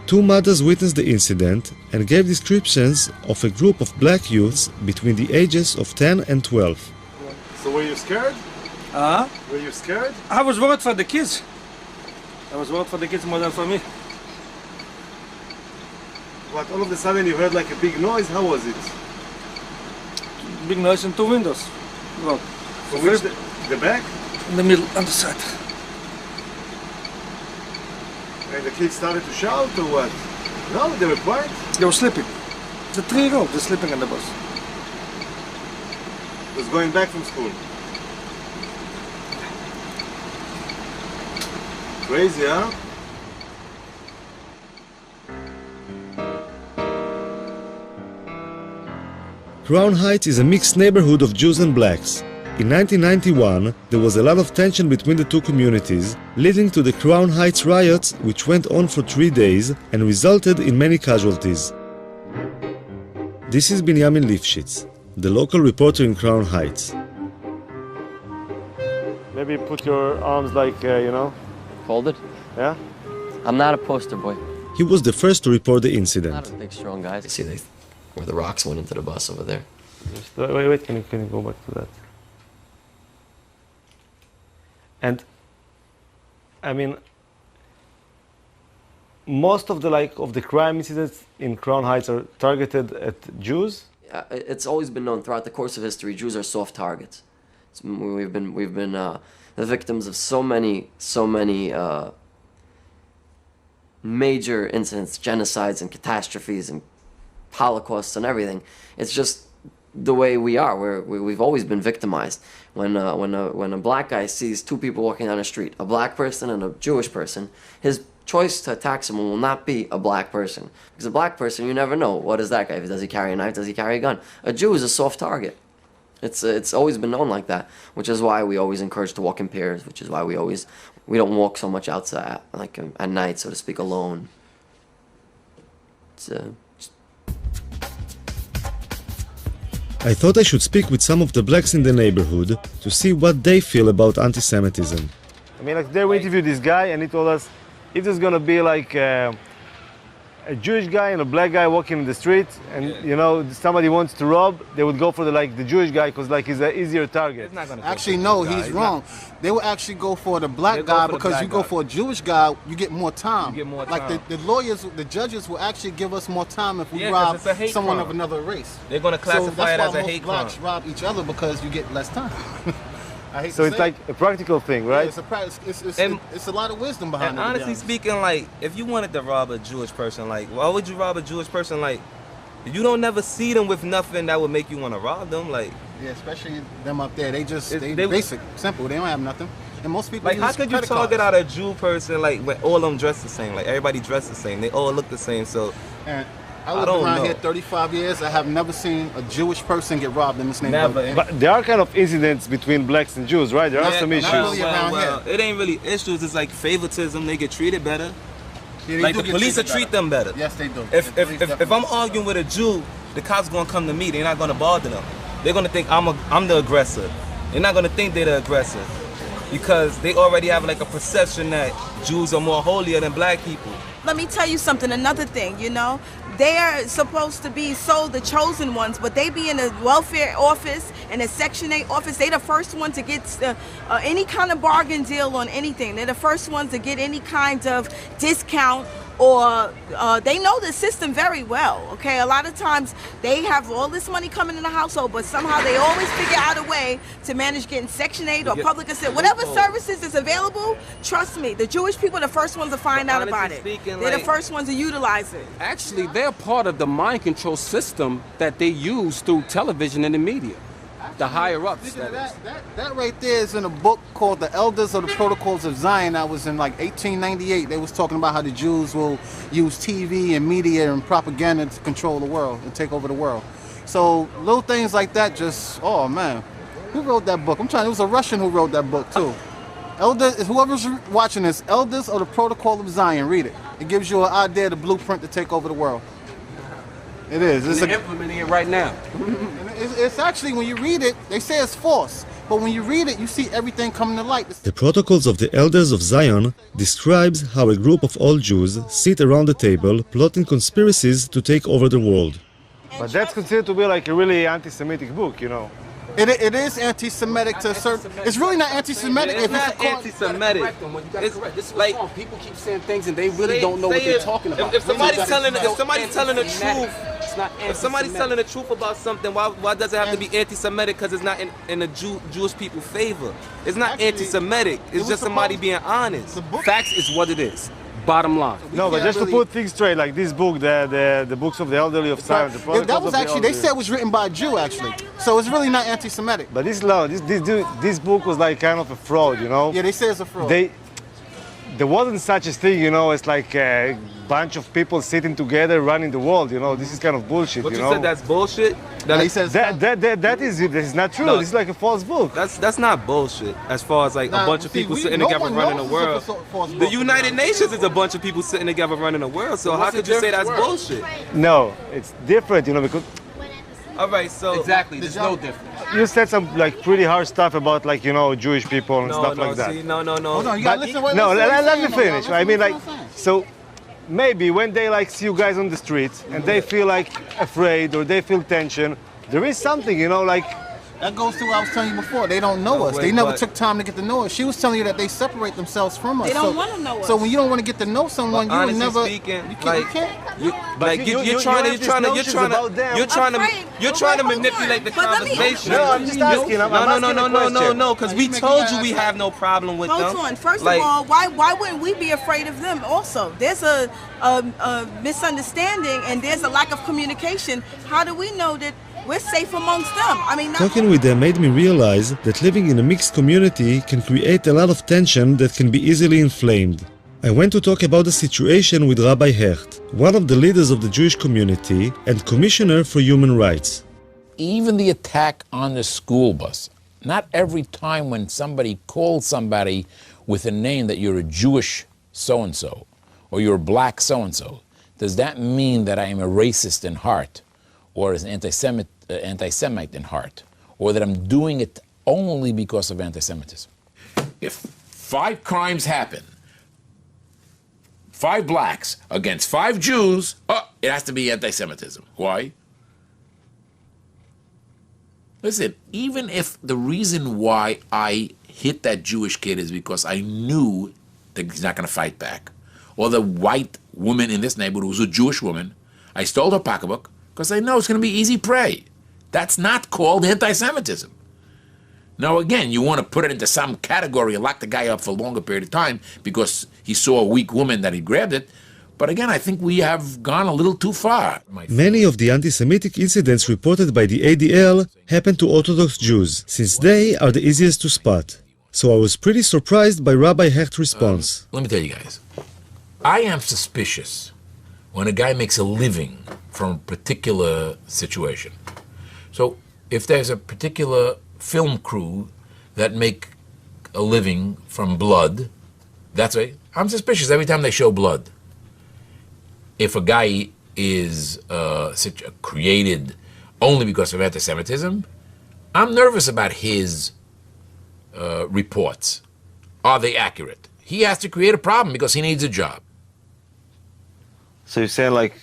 2 mothers witnessed the incident and gave descriptions of a group of black youths between the ages of 10 and 12. So were you scared? Were you scared? I was worried for the kids. I was worried for the kids more than for me. What, all of a sudden you heard like a big noise? How was it? Big noise and 2 windows. Well, so which, the back? In the middle, on the side. And the kids started to shout or what? No, they were quiet? They were sleeping. The 3-year-old, they're sleeping on the bus. Was going back from school. Crazy, huh? Crown Heights is a mixed neighborhood of Jews and blacks. In 1991, there was a lot of tension between the two communities, leading to the Crown Heights riots, which went on for 3 days and resulted in many casualties. This is Binyamin Lifshitz, the local reporter in Crown Heights. Maybe put your arms like, Folded? Yeah? I'm not a poster boy. He was the first to report the I'm incident. not a big, strong guy. See, where the rocks went into the bus over there. Wait, can you go back to that? And, I mean, most of the crime incidents in Crown Heights are targeted at Jews? It's always been known throughout the course of history, Jews are soft targets. We've been the victims of so many major incidents, genocides and catastrophes and holocausts and everything. It's just the way we are. We've always been victimized. When a black guy sees two people walking down the street, a black person and a Jewish person, his choice to attack someone will not be a black person. Because a black person, you never know, what is that guy? Does he carry a knife? Does he carry a gun? A Jew is a soft target. It's always been known like that, which is why we always encourage to walk in pairs, which is why we don't walk so much outside, like at night, so to speak, alone. I thought I should speak with some of the blacks in the neighborhood to see what they feel about anti-Semitism. I mean, like, there we interviewed this guy, and he told us if there's gonna be like a Jewish guy and a black guy walking in the street, and somebody wants to rob, they would go for the Jewish guy because he's an easier target. Actually, no, he's wrong. They would actually go for the black guy because you go for a Jewish guy, you get more time. Like the lawyers, the judges will actually give us more time if we rob someone of another race. They're going to classify it as a hate crime. That's why most blacks rob each other because you get less time. So it's like a practical thing, right? Yeah, it's a lot of wisdom behind it. And honestly speaking, like, if you wanted to rob a Jewish person, like, why would you rob a Jewish person? Like, you don't never see them with nothing that would make you want to rob them. Like, yeah, especially them up there. They basic, simple. They don't have nothing. And most people like, how could you target out a Jew person like when all of them dress the same? Like, everybody dress the same. They all look the same. So. And I lived around here 35 years. I have never seen a Jewish person get robbed in this neighborhood. Never. But there are kind of incidents between blacks and Jews, right? There are some issues. Well, it ain't really issues. It's like favoritism. They get treated better. Yeah, like the police will treat them better. Yes, they do. If I'm arguing with a Jew, the cops gonna come to me. They're not gonna bother them. They're gonna think I'm the aggressor. They're not gonna think they're the aggressor because they already have like a perception that Jews are more holier than black people. Let me tell you something, another thing, they're supposed to be the chosen ones, but they be in a welfare office and a Section 8 office. They the first one to get any kind of bargain deal on anything. They're the first ones to get any kind of discount, or they know the system very well, okay? A lot of times they have all this money coming in the household, but somehow they always figure out a way to manage getting Section 8 or public assistance. Whatever services is available, trust me, the Jewish people are the first ones to find out about it. They're the first ones to utilize it. Actually, they're part of the mind control system that they use through television and the media. The higher ups. That right there is in a book called The Elders of the Protocols of Zion. That was in like 1898. They was talking about how the Jews will use TV and media and propaganda to control the world and take over the world. So little things like that just, oh man. Who wrote that book? It was a Russian who wrote that book too. Whoever's watching this, Elders of the Protocol of Zion, read it. It gives you an idea, the blueprint to take over the world. It is. They're implementing it right now. It's actually, when you read it, they say it's false. But when you read it, you see everything coming to light. The Protocols of the Elders of Zion describes how a group of old Jews sit around the table plotting conspiracies to take over the world. But that's considered to be like a really anti-Semitic book, It is anti-Semitic to a certain. It's really not anti-Semitic. It's not anti-Semitic. It's like people keep saying things and they really don't know what they're talking about. If somebody's telling the truth, if somebody's telling the truth about something, why does it have to be anti-Semitic? Because it's not in the Jewish people's favor. It's not anti-Semitic. It's just somebody being honest. Facts is what it is. Bottom line. No, but just to put things straight, like this book, the books of the elderly of Zion. That was actually, they said it was written by a Jew, actually. So it's really not anti-Semitic. But this book was like kind of a fraud, Yeah, they say it's a fraud. There wasn't such a thing, it's like a bunch of people sitting together running the world, This is kind of bullshit, But you said that's bullshit? That is not true. No, this is like a false book. That's not bullshit. As far as like a bunch of people sitting together running the world. The United Nations is a bunch of people sitting together running the world. So how could you say that's bullshit? No, it's different, because All right, so Exactly, there's no difference. You said some like pretty hard stuff about like, you know, Jewish people and stuff like that. See, no. Hold on, you gotta listen to what Let me finish. I mean, like, so maybe when they like see you guys on the streets and they feel like afraid or they feel tension, there is something, you know, like. That goes to what I was telling you before. They don't know us. They never took time to get to know us. She was telling you that they separate themselves from us. They don't want to know us. So when you don't want to get to know someone, you would never. Speaking, you can't. You're trying to manipulate the conversation. No, I'm just asking. No, because we told you we have no problem with them. Hold on. First of all, why wouldn't we be afraid of them also? There's a misunderstanding and there's a lack of communication. How do we know that we're safe amongst them? I mean, Talking with them made me realize that living in a mixed community can create a lot of tension that can be easily inflamed. I went to talk about the situation with Rabbi Hecht, one of the leaders of the Jewish community and Commissioner for Human Rights. Even the attack on the school bus. Not every time when somebody calls somebody with a name that you're a Jewish so-and-so or you're a black so-and-so, does that mean that I am a racist in heart or as an anti-Semite in heart, or that I'm doing it only because of anti-Semitism? If 5 crimes happen, 5 blacks against 5 Jews, it has to be anti-Semitism. Why? Listen, even if the reason why I hit that Jewish kid is because I knew that he's not going to fight back, or the white woman in this neighborhood was a Jewish woman, I stole her pocketbook because I know it's going to be easy prey. That's not called anti-Semitism. Now, again, you want to put it into some category and lock the guy up for a longer period of time because he saw a weak woman that he grabbed it. But again, I think we have gone a little too far. Many of the anti-Semitic incidents reported by the ADL happened to Orthodox Jews, since they are the easiest to spot. So I was pretty surprised by Rabbi Hecht's response. Let me tell you guys, I am suspicious when a guy makes a living from a particular situation. So if there's a particular film crew that make a living from blood, that's right, I'm suspicious every time they show blood. If a guy is created only because of anti-Semitism, I'm nervous about his reports. Are they accurate? He has to create a problem because he needs a job. So you're saying like,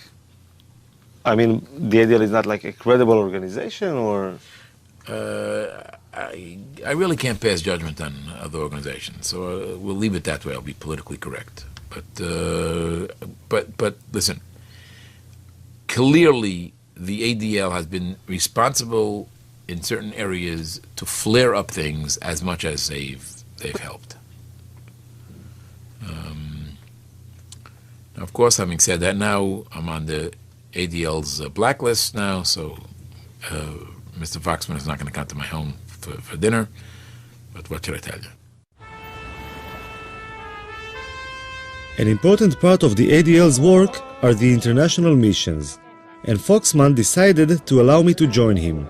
I mean, the ADL is not like a credible organization, or? I really can't pass judgment on other organizations, so we'll leave it that way. I'll be politically correct. But listen, clearly the ADL has been responsible in certain areas to flare up things as much as they've helped. Now, of course, having said that, now I'm on the ADL's blacklist now, so Mr. Foxman is not going to come to my home for dinner, but what should I tell you? An important part of the ADL's work are the international missions, and Foxman decided to allow me to join him.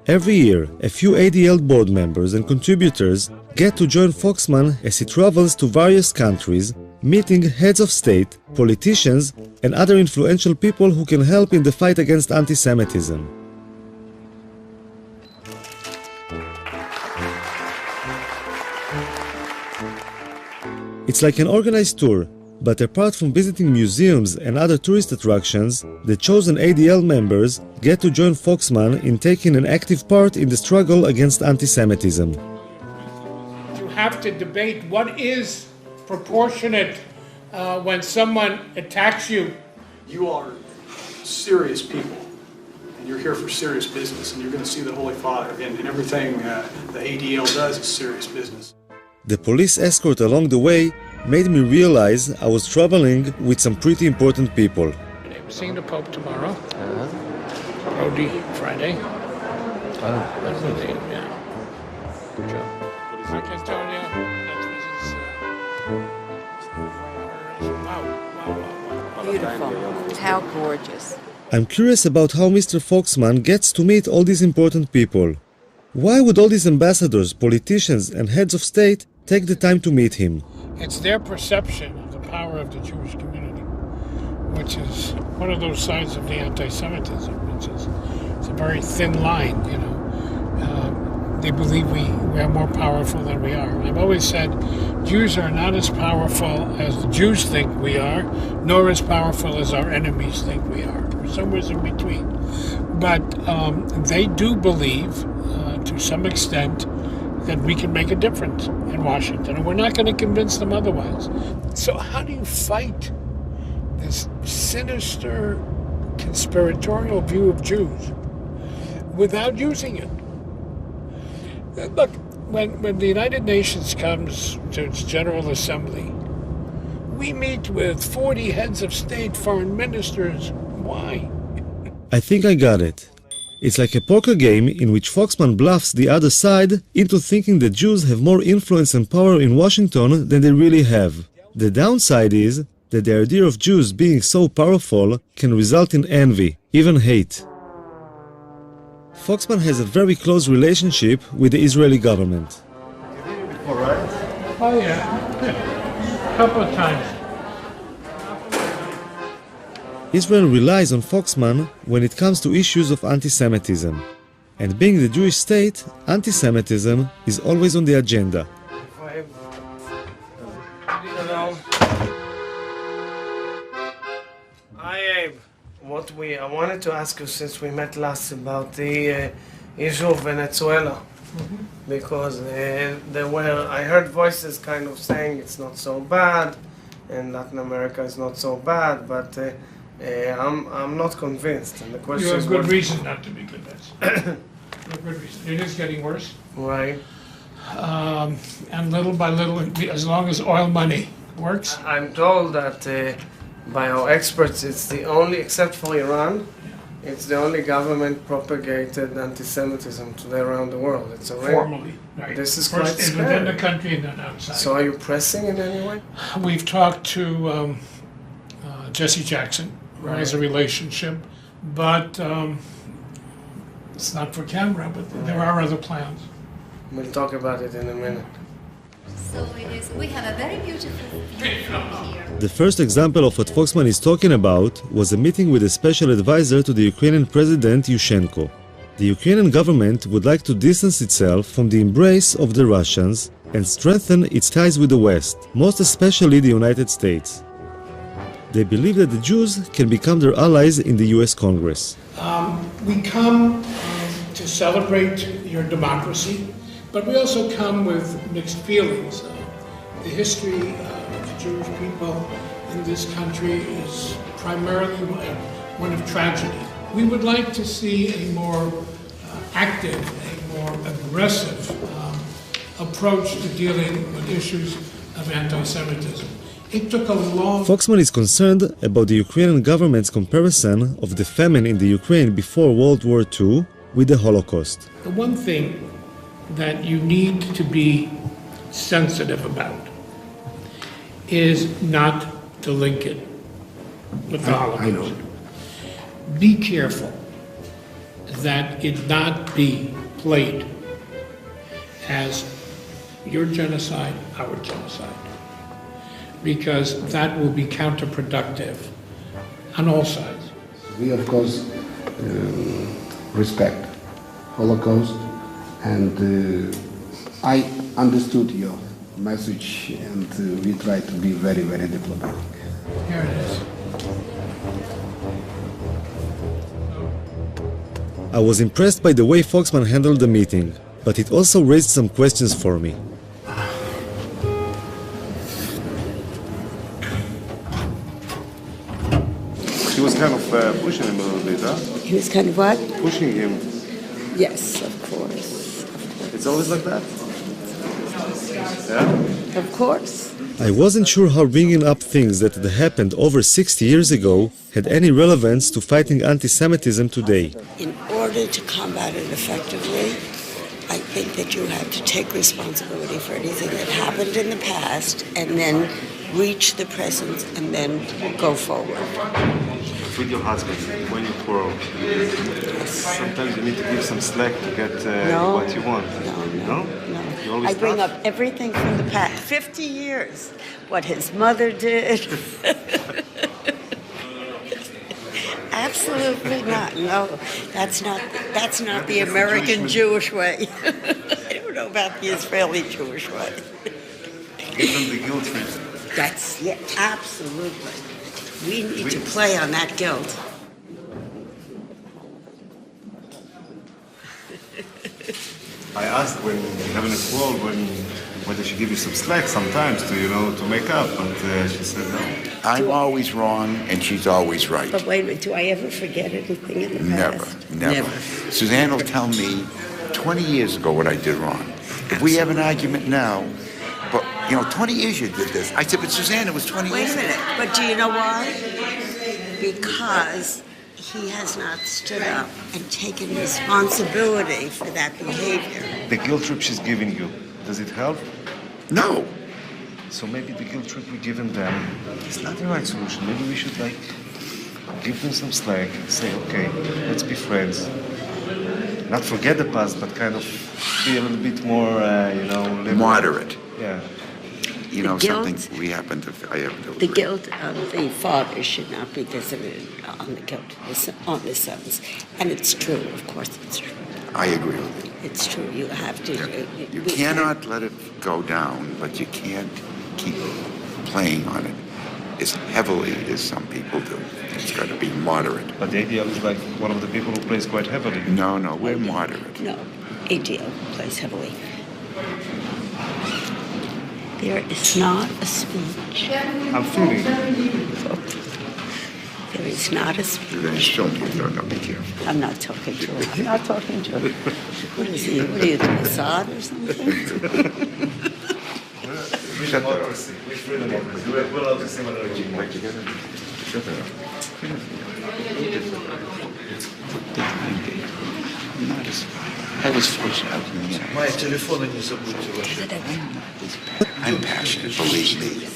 Every year, a few ADL board members and contributors get to join Foxman as he travels to various countries, meeting heads of state, politicians, and other influential people who can help in the fight against anti-Semitism. It's like an organized tour, but apart from visiting museums and other tourist attractions, the chosen ADL members get to join Foxman in taking an active part in the struggle against anti-Semitism. You have to debate what is proportionate when someone attacks you. You are serious people, and you're here for serious business, and you're going to see the Holy Father, and everything the ADL does is serious business. The police escort along the way made me realize I was traveling with some pretty important people. I'm seeing the Pope tomorrow. Brody Friday. That's the name, yeah. I can tell you that beautiful. How gorgeous. I'm curious about how Mr. Foxman gets to meet all these important people. Why would all these ambassadors, politicians, and heads of state take the time to meet him? It's their perception of the power of the Jewish community, which is one of those signs of the anti-Semitism, which is it's a very thin line, you know. They believe we are more powerful than we are. I've always said Jews are not as powerful as the Jews think we are, nor as powerful as our enemies think we are. We're somewhere in between. But they do believe, to some extent, that we can make a difference in Washington, and we're not going to convince them otherwise. So how do you fight this sinister, conspiratorial view of Jews without using it? Look, when the United Nations comes to its General Assembly, we meet with 40 heads of state, foreign ministers. Why? I think I got it. It's like a poker game in which Foxman bluffs the other side into thinking that Jews have more influence and power in Washington than they really have. The downside is that the idea of Jews being so powerful can result in envy, even hate. Foxman has a very close relationship with the Israeli government. All right. Oh, yeah. A couple of times. Israel relies on Foxman when it comes to issues of anti-Semitism. And being the Jewish state, anti-Semitism is always on the agenda. Hi, Abe. I wanted to ask you, since we met last, about the issue of Venezuela. Because I heard voices kind of saying it's not so bad, and Latin America is not so bad, but I'm not convinced. And the question You is, have good reason not to be convinced. You have good reason. It is getting worse. Right. And little by little, as long as oil money works. I'm told that by our experts, it's the only, except for Iran, it's the only government-propagated anti-Semitism today around the world. It's already Formally, right. This is First quite scary. within the country and then outside. So are you pressing in any way? We've talked to Jesse Jackson, who has a relationship, but it's not for camera, but there are other plans. We'll talk about it in a minute. So we have a very beautiful view from here. The first example of what Foxman is talking about was a meeting with a special advisor to the Ukrainian President Yushchenko. The Ukrainian government would like to distance itself from the embrace of the Russians and strengthen its ties with the West, most especially the United States. They believe that the Jews can become their allies in the US Congress. We come to celebrate your democracy, but we also come with mixed feelings. The history of the Jewish people in this country is primarily one of tragedy. We would like to see a more active, a more aggressive approach to dealing with issues of anti-Semitism. It took a long... Foxman is concerned about the Ukrainian government's comparison of the famine in the Ukraine before World War II with the Holocaust. The one thing that you need to be sensitive about is not to link it with the Holocaust. Be careful that it not be played as your genocide, our genocide, because that will be counterproductive on all sides. We, of course, respect Holocaust, and I understood your message, and we try to be very, very diplomatic. Here it is. I was impressed by the way Foxman handled the meeting, but it also raised some questions for me. He was kind of pushing him a little bit, huh? He was kind of what? Pushing him. Yes, of course. It's always like that? Yeah? Of course. I wasn't sure how bringing up things that had happened over 60 years ago had any relevance to fighting anti-Semitism today. In order to combat it effectively, I think that you have to take responsibility for anything that happened in the past and then reach the present and then go forward. With your husband, when you quarrel, sometimes you need to give some slack to get what you want. No? You always I bring tough? up everything from the past, 50 years, what his mother did. Absolutely not. No, that's not the American Jewish way. I don't know about the Israeli Jewish way. Give them the guilt trip. That's, yeah, absolutely. We need to play on that guilt. I asked when you're having a quarrel, whether she give you some slack sometimes to, to make up, but she said no. I'm always wrong and she's always right. But wait a minute, do I ever forget anything in the past? Never. Suzanne will tell me 20 years ago what I did wrong. If we have an argument now, but 20 years you did this. I said, but Suzanne, it was 20 years ago. Wait a minute, but do you know why? Because he has not stood up and taken responsibility for that behavior. The guilt trip she's giving you, does it help? No. So maybe the guilt trip we're giving them is not the right solution. Maybe we should give them some slack, say, okay, let's be friends. Not forget the past, but kind of be a little bit more, liberal. Moderate. Yeah. Something I happen to The guilt of the father should not be visited on the sons. And it's true, of course it's true. I agree with you. It's true, you have to. You cannot let it go down, but you can't keep playing on it as heavily as some people do. It's got to be moderate. But ADL is like one of the people who plays quite heavily. No, we're moderate. No, ADL plays heavily. There is not a speech. I'm feeling. There is not a speech. Then show me. No, be careful. I'm not talking to him. I'm not talking to him. What is he? What are you, the Mossad or something? Shut up. We're allowed to say what we're together. Shut up. I was forced out in the end. Мои телефоны не забудьте ваши. I'm passionate, believe me.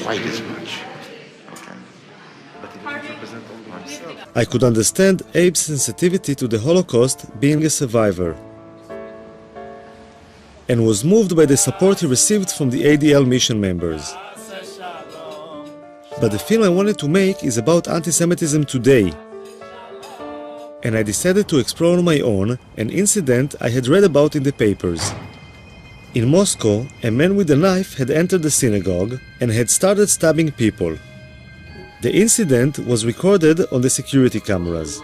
Quite as much. I could understand Abe's sensitivity to the Holocaust being a survivor, and was moved by the support he received from the ADL mission members. But the film I wanted to make is about anti-Semitism today, and I decided to explore on my own an incident I had read about in the papers. In Moscow, a man with a knife had entered the synagogue and had started stabbing people. The incident was recorded on the security cameras.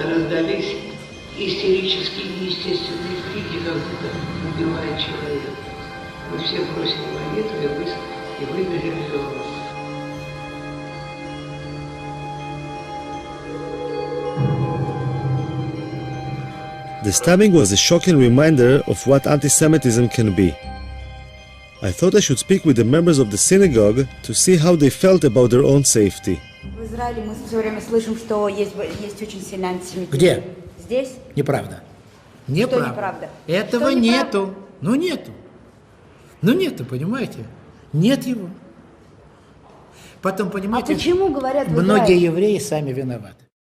Раздались истерические неестественные крики, как это убивает человека. Мы все бросили монету и выбежали из дома. The stabbing was a shocking reminder of what anti-Semitism can be. I thought I should speak with the members of the synagogue to see how they felt about their own safety. В Израиле мы все время слышим, что есть очень сильный антисемитизм. Где? Здесь? Неправда. Что неправда? Этого Что нету. Нету. Нету, понимаете? Нет его. Потом, понимаете, почему говорят в многие Израиле? евреи сами виноваты.